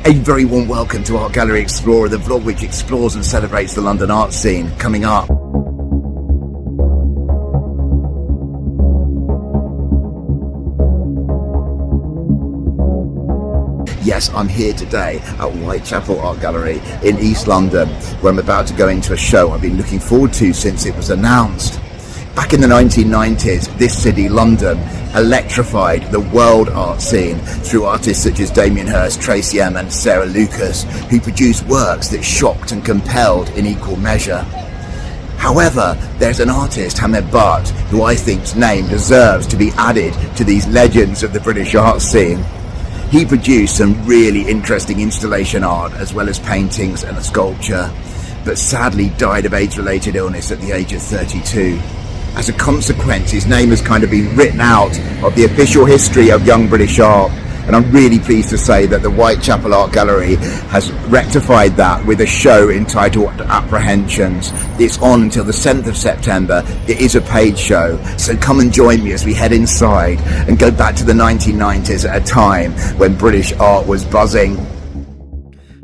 A very warm welcome to Art Gallery Explorer, the vlog which explores and celebrates the London art scene. Coming up. Yes, I'm here today at Whitechapel Art Gallery in East London, where I'm about to go into a show I've been looking forward to since it was announced. Back in the 1990s, this city, London, electrified the world art scene through artists such as Damien Hirst, Tracy M and Sarah Lucas, who produced works that shocked and compelled in equal measure. However, there's an artist, Hamad Butt, who I think's name deserves to be added to these legends of the British art scene. He produced some really interesting installation art as well as paintings and a sculpture, but sadly died of AIDS-related illness at the age of 32. As a consequence, his name has kind of been written out of the official history of young British art, and I'm really pleased to say that the Whitechapel Art Gallery has rectified that with a show entitled Apprehensions. It's on until the 7th of September. It is a paid show, so come and join me as we head inside and go back to the 1990s at a time when British art was buzzing.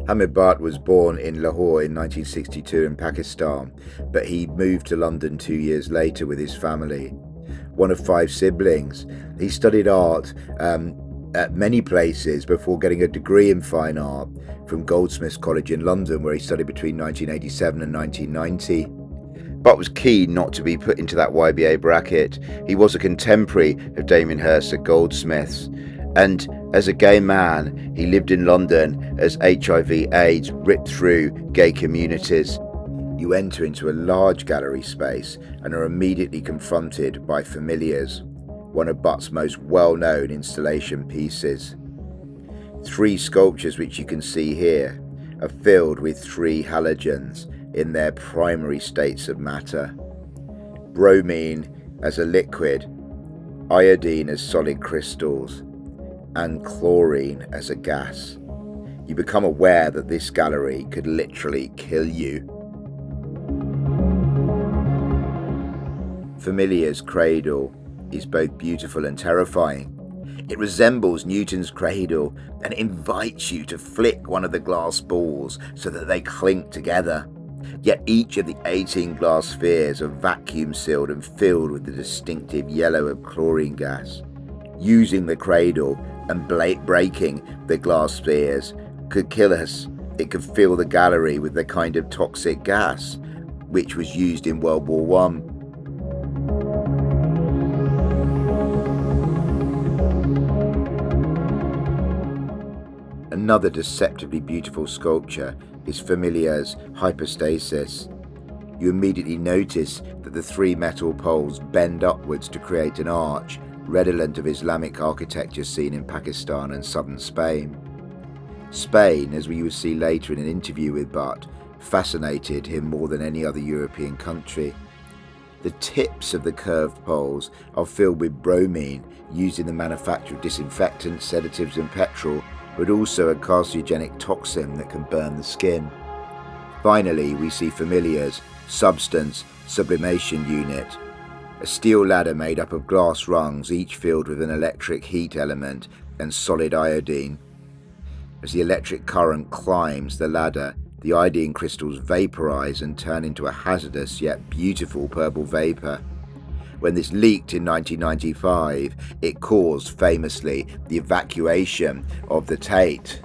Hamad Butt was born in Lahore in 1962 in Pakistan, but he moved to London 2 years later with his family. One of 5 siblings, he studied art at many places before getting a degree in fine art from Goldsmiths College in London, where he studied between 1987 and 1990. Butt was keen not to be put into that YBA bracket. He was a contemporary of Damien Hirst at Goldsmiths, and as a gay man, he lived in London as HIV/AIDS ripped through gay communities. You enter into a large gallery space and are immediately confronted by Familiars, one of Butt's most well-known installation pieces. 3 sculptures which you can see here are filled with 3 halogens in their primary states of matter: bromine as a liquid, iodine as solid crystals, and chlorine as a gas. You become aware that this gallery could literally kill you. Familiar's cradle is both beautiful and terrifying. It resembles Newton's cradle and invites you to flick one of the glass balls so that they clink together. Yet each of the 18 glass spheres are vacuum sealed and filled with the distinctive yellow of chlorine gas. Using the cradle and breaking the glass spheres could kill us. It could fill the gallery with the kind of toxic gas which was used in World War I. Another deceptively beautiful sculpture is Familiar's Hypostasis. You immediately notice that the 3 metal poles bend upwards to create an arch, redolent of Islamic architecture seen in Pakistan and southern Spain. Spain, as we will see later in an interview with Butt, fascinated him more than any other European country. The tips of the curved poles are filled with bromine, used in the manufacture of disinfectants, sedatives and petrol, but also a carcinogenic toxin that can burn the skin. Finally, we see Familiar's Substance Sublimation Unit, a steel ladder made up of glass rungs, each filled with an electric heat element and solid iodine. As the electric current climbs the ladder, the iodine crystals vaporize and turn into a hazardous yet beautiful purple vapor. When this leaked in 1995, it caused, famously, the evacuation of the Tate.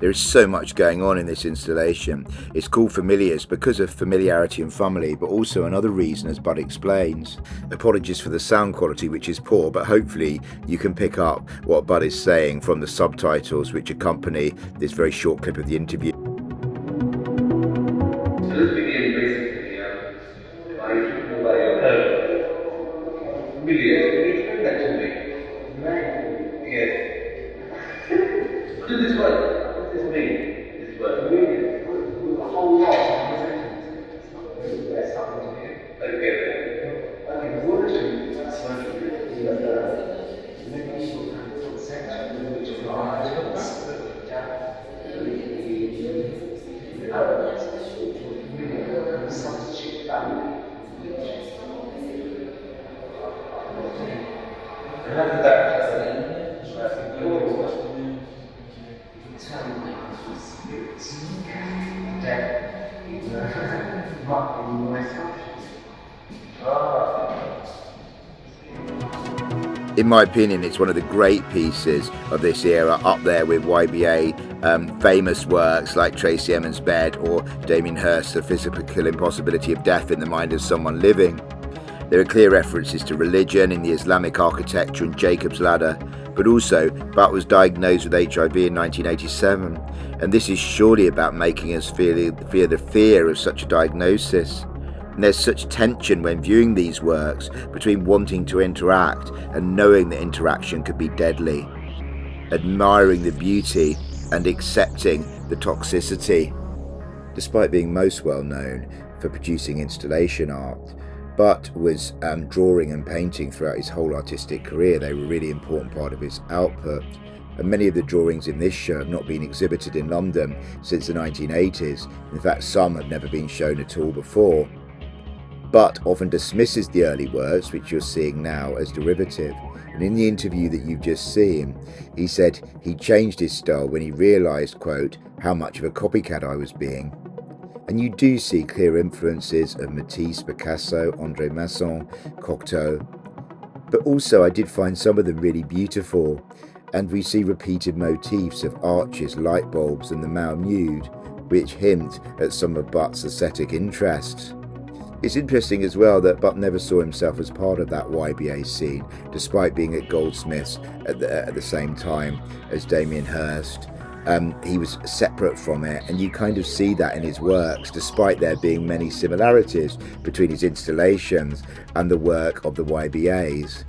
There is so much going on in this installation. It's called Familiars because of familiarity and family, but also another reason, as Bud explains. Apologies for the sound quality, which is poor, but hopefully you can pick up what Bud is saying from the subtitles which accompany this very short clip of the interview. This video basically, I took over by your help. Familiars, can you explain that to me? Yes. What does this word? What does this mean? This word? A whole lot of sentences. There's something to hear. Okay. Okay, the word is medieval kind of concept, which is substitute value. And how does that It's that is not in myself. In my opinion, it's one of the great pieces of this era, up there with YBA famous works like Tracy Emin's Bed or Damien Hirst's The Physical Impossibility of Death in the Mind of Someone Living. There are clear references to religion in the Islamic architecture and Jacob's Ladder, but also Butt was diagnosed with HIV in 1987, and this is surely about making us feel the fear of such a diagnosis. And there's such tension when viewing these works between wanting to interact and knowing that interaction could be deadly, admiring the beauty and accepting the toxicity. Despite being most well known for producing installation art, Butt was drawing and painting throughout his whole artistic career. They were a really important part of his output, and many of the drawings in this show have not been exhibited in London since the 1980s. In fact, some have never been shown at all before. Butt often dismisses the early works, which you're seeing now, as derivative. And in the interview that you've just seen, he said he changed his style when he realised, quote, how much of a copycat I was being. And you do see clear influences of Matisse, Picasso, André Masson, Cocteau. But also I did find some of them really beautiful. And we see repeated motifs of arches, light bulbs and the male nude, which hint at some of Butt's aesthetic interests. It's interesting as well that Butt never saw himself as part of that YBA scene, despite being at Goldsmiths at the same time as Damien Hirst. He was separate from it, and you kind of see that in his works, despite there being many similarities between his installations and the work of the YBAs.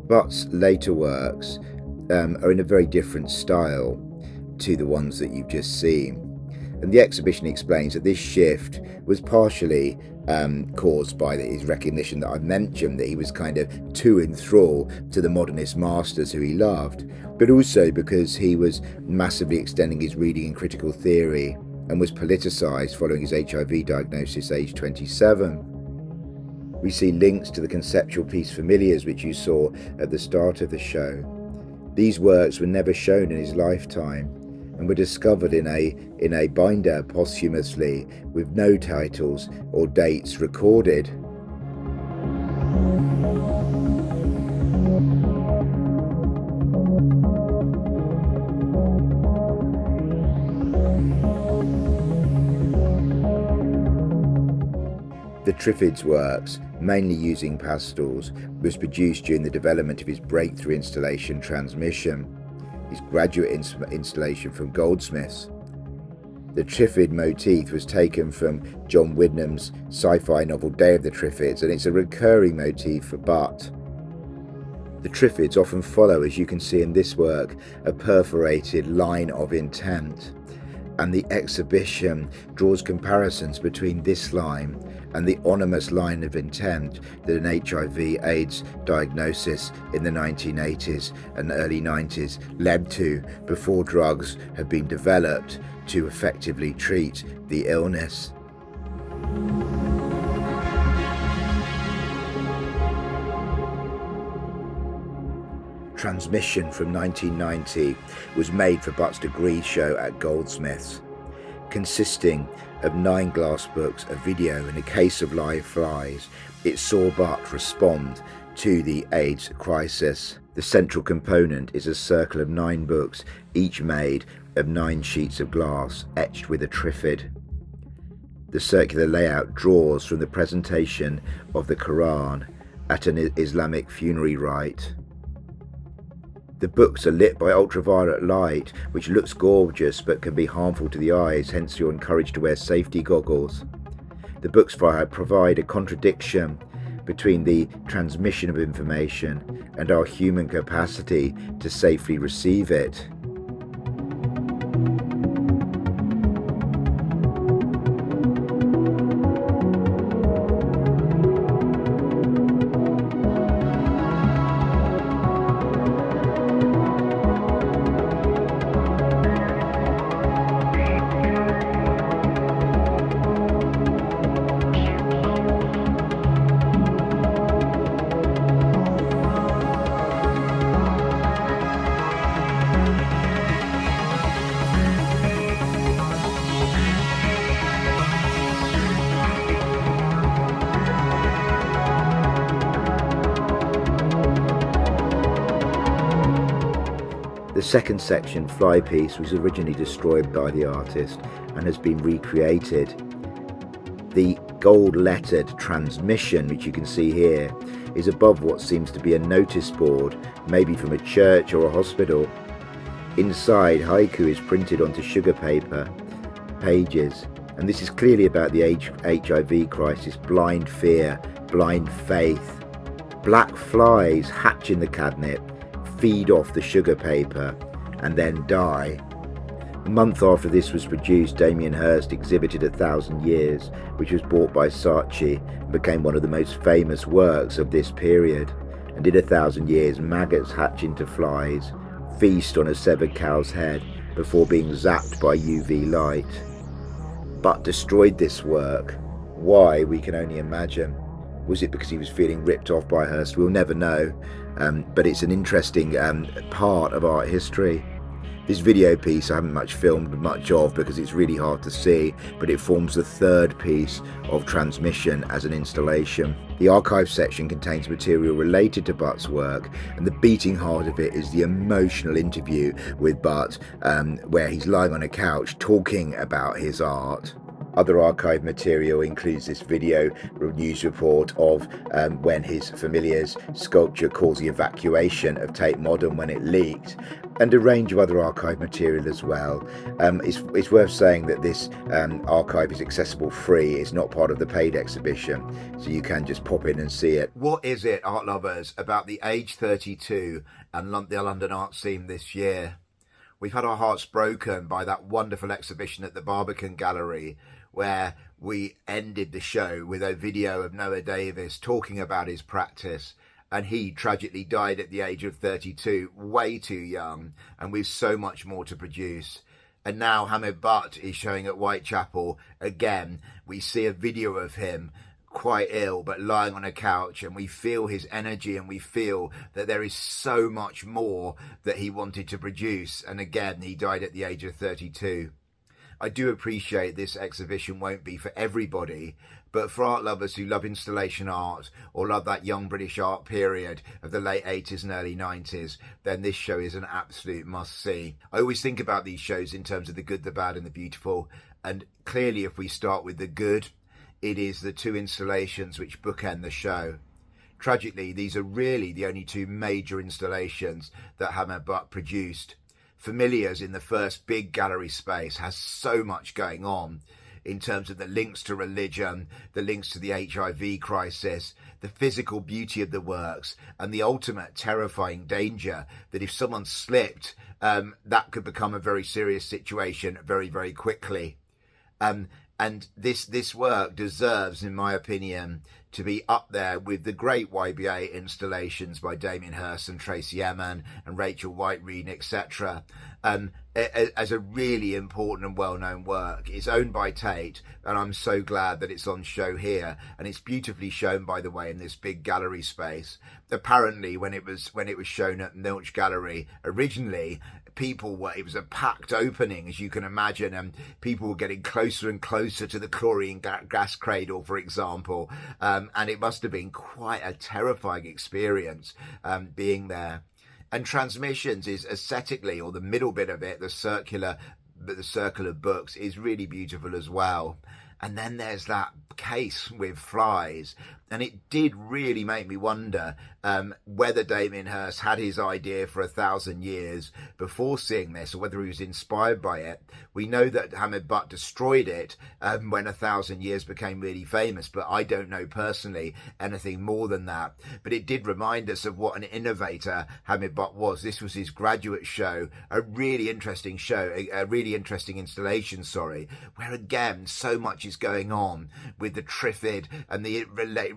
Butt's later works are in a very different style to the ones that you've just seen. And the exhibition explains that this shift was partially caused by his recognition that I've mentioned, that he was kind of too enthralled to the modernist masters who he loved, but also because he was massively extending his reading in critical theory and was politicised following his HIV diagnosis aged 27. We see links to the conceptual piece Familiars, which you saw at the start of the show. These works were never shown in his lifetime and were discovered in a binder posthumously with no titles or dates recorded. The Triffids works, mainly using pastels, was produced during the development of his breakthrough installation Transmission, his graduate installation from Goldsmiths. The Triffid motif was taken from John Wyndham's sci-fi novel Day of the Triffids, and it's a recurring motif for Butt. The Triffids often follow, as you can see in this work, a perforated line of intent. and the exhibition draws comparisons between this line and the ominous line of intent that an HIV/AIDS diagnosis in the 1980s and early 90s led to before drugs had been developed to effectively treat the illness. Transmission from 1990 was made for Butt's degree show at Goldsmiths, consisting of 9 glass books, a video and a case of live flies. It saw Butt respond to the AIDS crisis. The central component is a circle of 9 books, each made of 9 sheets of glass etched with a triffid. The circular layout draws from the presentation of the Quran at an Islamic funerary rite. The books are lit by ultraviolet light, which looks gorgeous but can be harmful to the eyes, hence you're encouraged to wear safety goggles. The books provide a contradiction between the transmission of information and our human capacity to safely receive it. The second section, Fly Piece, was originally destroyed by the artist and has been recreated. The gold-lettered transmission, which you can see here, is above what seems to be a notice board, maybe from a church or a hospital. Inside, haiku is printed onto sugar paper pages, and this is clearly about the HIV crisis, blind fear, blind faith. Black flies hatch in the catnip, feed off the sugar paper, and then die. A month after this was produced, Damien Hirst exhibited 1,000 Years, which was bought by Saatchi and became one of the most famous works of this period. And in 1,000 Years, maggots hatch into flies, feast on a severed cow's head before being zapped by UV light. Butt destroyed this work. Why, we can only imagine. Was it because he was feeling ripped off by Hirst? We'll never know, but it's an interesting part of art history. This video piece I haven't much filmed much of because it's really hard to see, but it forms the third piece of Transmission as an installation. The archive section contains material related to Butt's work, and the beating heart of it is the emotional interview with Butt, where he's lying on a couch talking about his art. Other archive material includes this video news report of when his Familiar's sculpture caused the evacuation of Tate Modern when it leaked, and a range of other archive material as well. It's worth saying that this archive is accessible free. It's not part of the paid exhibition, so you can just pop in and see it. What is it, art lovers, about the Age 32 and the London art scene this year? We've had our hearts broken by that wonderful exhibition at the Barbican Gallery, where we ended the show with a video of Noah Davis talking about his practice, and he tragically died at the age of 32, way too young, and with so much more to produce. And now Hamad Butt is showing at Whitechapel again. We see a video of him quite ill but lying on a couch, and we feel his energy, and we feel that there is so much more that he wanted to produce, and again he died at the age of 32. I do appreciate this exhibition won't be for everybody, but for art lovers who love installation art or love that young British art period of the late 80s and early 90s, then this show is an absolute must-see. I always think about these shows in terms of the good, the bad and the beautiful, and clearly if we start with the good, it is the 2 installations which bookend the show. Tragically, these are really the only 2 major installations that Hamad Butt produced. Familiar's in the first big gallery space has so much going on. in terms of the links to religion, the links to the HIV crisis, the physical beauty of the works, and the ultimate terrifying danger that if someone slipped, that could become a very serious situation very, very quickly. And this work deserves, in my opinion, to be up there with the great YBA installations by Damien Hirst and Tracy Emin and Rachel White-Reed, etc. As a really important and well-known work. It's owned by Tate, and I'm so glad that it's on show here, and it's beautifully shown, by the way, in this big gallery space. Apparently, when it was shown at Whitechapel Gallery originally, it was a packed opening, as you can imagine, and people were getting closer and closer to the chlorine gas cradle, for example, and it must have been quite a terrifying experience being there. And Transmissions is aesthetically, or the middle bit of it, the circle of books, is really beautiful as well. And then there's that case with flies, and it did really make me wonder whether Damien Hirst had his idea for 1,000 years before seeing this, or whether he was inspired by it. We know that Hamad Butt destroyed it when 1,000 Years became really famous, but I don't know personally anything more than that. But it did remind us of what an innovator Hamad Butt was. This was his graduate show, a really interesting show, a really interesting installation, where again so much is going on with the triffid and the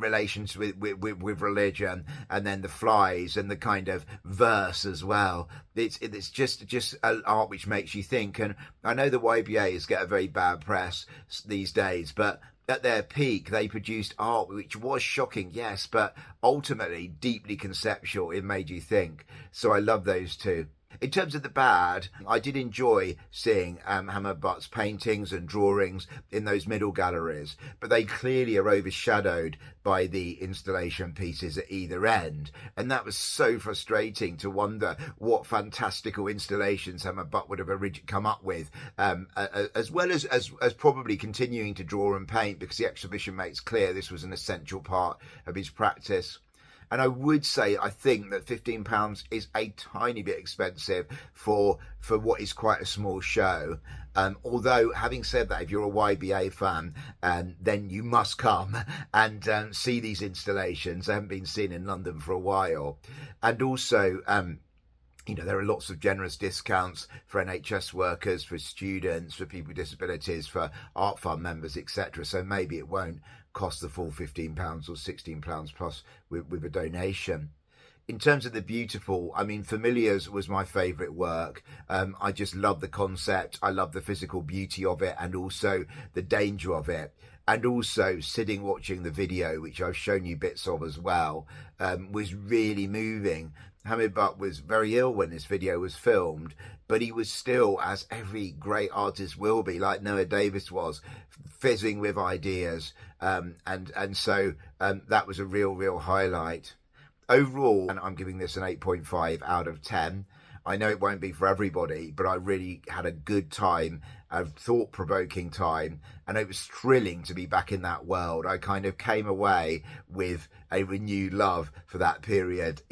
relations with religion, and then the flies and the kind of verse as well. It's just an art which makes you think. And I know the YBAs get a very bad press these days, but at their peak they produced art which was shocking, yes, but ultimately deeply conceptual. It made you think. So I love those two. In terms of the bad, I did enjoy seeing Hamad Butt's paintings and drawings in those middle galleries, but they clearly are overshadowed by the installation pieces at either end. And that was so frustrating to wonder what fantastical installations Hamad Butt would have come up with, as well as probably continuing to draw and paint, because the exhibition makes clear this was an essential part of his practice. And I would say, I think that £15 is a tiny bit expensive for what is quite a small show. Although, having said that, if you're a YBA fan, then you must come and see these installations. They haven't been seen in London for a while. And also, there are lots of generous discounts for NHS workers, for students, for people with disabilities, for Art Fund members, etc. So maybe it won't cost the full £15 or £16 plus with a donation. In terms of the beautiful, Familiars was my favourite work. I just love the concept. I love the physical beauty of it, and also the danger of it. And also sitting watching the video, which I've shown you bits of as well, was really moving. Hamad Butt was very ill when this video was filmed, but he was still, as every great artist will be, like Noah Davis was, fizzing with ideas. So that was a real highlight. Overall, and I'm giving this an 8.5 out of 10. I know it won't be for everybody, but I really had a good time, a thought-provoking time, and it was thrilling to be back in that world. I kind of came away with a renewed love for that period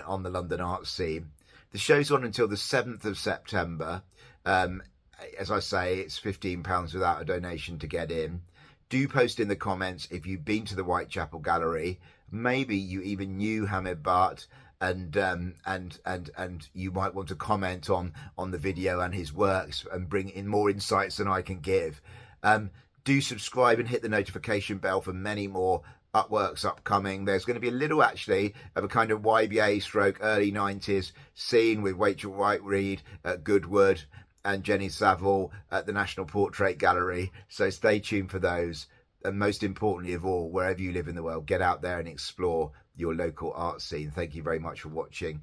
on the London art scene. The show's on until the 7th of September. As I say, it's £15 without a donation to get in. Do post in the comments if you've been to the Whitechapel Gallery. Maybe you even knew Hamad Butt, and you might want to comment on the video and his works and bring in more insights than I can give. Do subscribe and hit the notification bell for many more artworks upcoming. There's going to be a little, actually, of a kind of YBA stroke early 90s scene with Rachel White-Reed at Goodwood and Jenny Saville at the National Portrait Gallery. So stay tuned for those. And most importantly of all, wherever you live in the world, get out there and explore your local art scene. Thank you very much for watching.